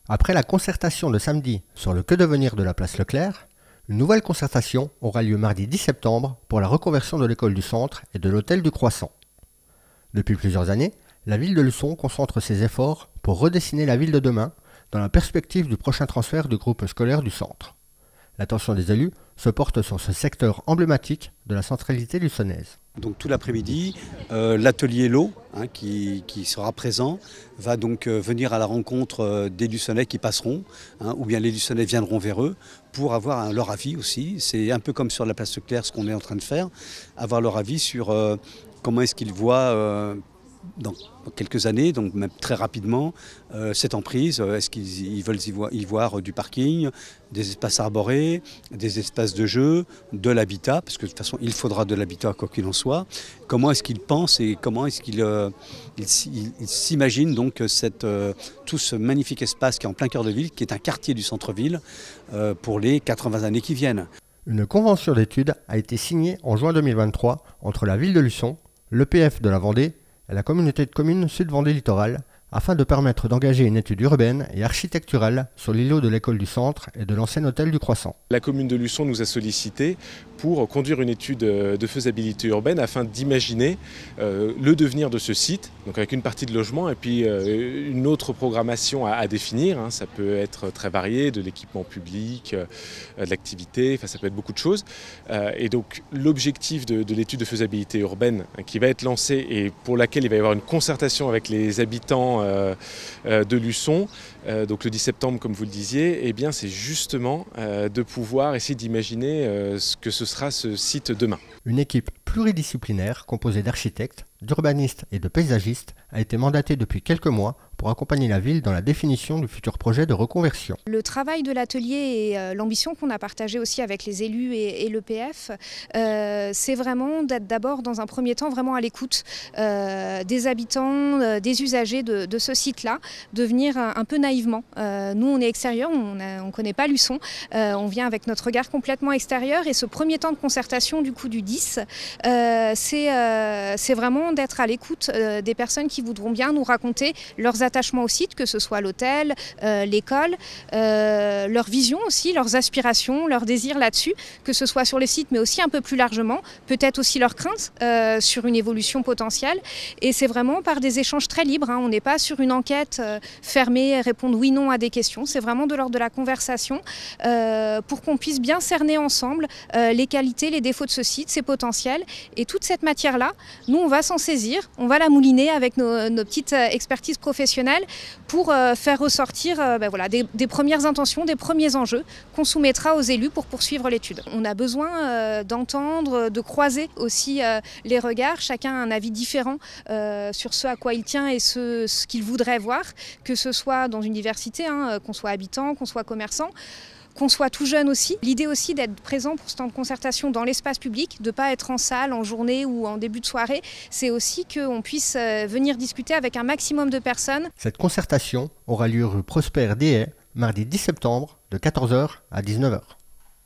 Après la concertation de samedi sur le que devenir de la place Leclerc, une nouvelle concertation aura lieu mardi 10 septembre pour la reconversion de l'école du centre et de l'hôtel du Croissant. Depuis plusieurs années, la ville de Luçon concentre ses efforts pour redessiner la ville de demain dans la perspective du prochain transfert du groupe scolaire du centre. L'attention des élus se porte sur ce secteur emblématique de la centralité luçonnaise. Donc tout l'après-midi, l'atelier L'eau qui sera présent va donc venir à la rencontre des Luçonnais qui passeront, ou bien les Luçonnais viendront vers eux pour avoir leur avis aussi. C'est un peu comme sur la place Leclerc ce qu'on est en train de faire, avoir leur avis sur comment est-ce qu'ils voient dans quelques années, donc même très rapidement, cette emprise. Est-ce qu'ils veulent y voir du parking, des espaces arborés, des espaces de jeu, de l'habitat, parce que de toute façon il faudra de l'habitat quoi qu'il en soit. Comment est-ce qu'ils pensent et comment est-ce qu'ils s'imaginent donc tout ce magnifique espace qui est en plein cœur de ville, qui est un quartier du centre-ville pour les 80 années qui viennent. Une convention d'études a été signée en juin 2023 entre la ville de Luçon, l'EPF de la Vendée et la communauté de communes Sud-Vendée Littoral, afin de permettre d'engager une étude urbaine et architecturale sur l'îlot de l'école du centre et de l'ancien hôtel du Croissant. La commune de Luçon nous a sollicité pour conduire une étude de faisabilité urbaine afin d'imaginer le devenir de ce site, donc avec une partie de logement et puis une autre programmation à définir. Ça peut être très varié, de l'équipement public, de l'activité, ça peut être beaucoup de choses. Et donc l'objectif de l'étude de faisabilité urbaine qui va être lancée et pour laquelle il va y avoir une concertation avec les habitants de Luçon, donc le 10 septembre comme vous le disiez, eh bien c'est justement de pouvoir essayer d'imaginer ce que ce sera ce site demain. Une équipe pluridisciplinaire composée d'architectes, d'urbanistes et de paysagistes a été mandatée depuis quelques mois pour accompagner la ville dans la définition du futur projet de reconversion. Le travail de l'atelier et l'ambition qu'on a partagée aussi avec les élus et l'EPF, c'est vraiment d'être d'abord dans un premier temps vraiment à l'écoute des habitants, des usagers de ce site-là, de venir un peu naïvement. Nous on est extérieurs, on ne connaît pas Luçon, on vient avec notre regard complètement extérieur et ce premier temps de concertation du coup du 10, c'est vraiment d'être à l'écoute des personnes qui voudront bien nous raconter leurs attachements au site, que ce soit l'hôtel, l'école, leur vision aussi, leurs aspirations, leurs désirs là-dessus, que ce soit sur les sites mais aussi un peu plus largement, peut-être aussi leurs craintes sur une évolution potentielle. Et c'est vraiment par des échanges très libres, on n'est pas sur une enquête fermée, répondre oui, non à des questions, c'est vraiment de l'ordre de la conversation pour qu'on puisse bien cerner ensemble les qualités, les défauts de ce site, ses potentiels. Et toute cette matière-là, nous on va s'en saisir, on va la mouliner avec nos petites expertises professionnelles pour faire ressortir des premières intentions, des premiers enjeux qu'on soumettra aux élus pour poursuivre l'étude. On a besoin d'entendre, de croiser aussi les regards, chacun a un avis différent sur ce à quoi il tient et ce qu'il voudrait voir, que ce soit dans une diversité, qu'on soit habitant, qu'on soit commerçant, qu'on soit tout jeune aussi. L'idée aussi d'être présent pour ce temps de concertation dans l'espace public, de ne pas être en salle, en journée ou en début de soirée, c'est aussi qu'on puisse venir discuter avec un maximum de personnes. Cette concertation aura lieu rue Prosper Déhay, mardi 10 septembre, de 14 h à 19 h.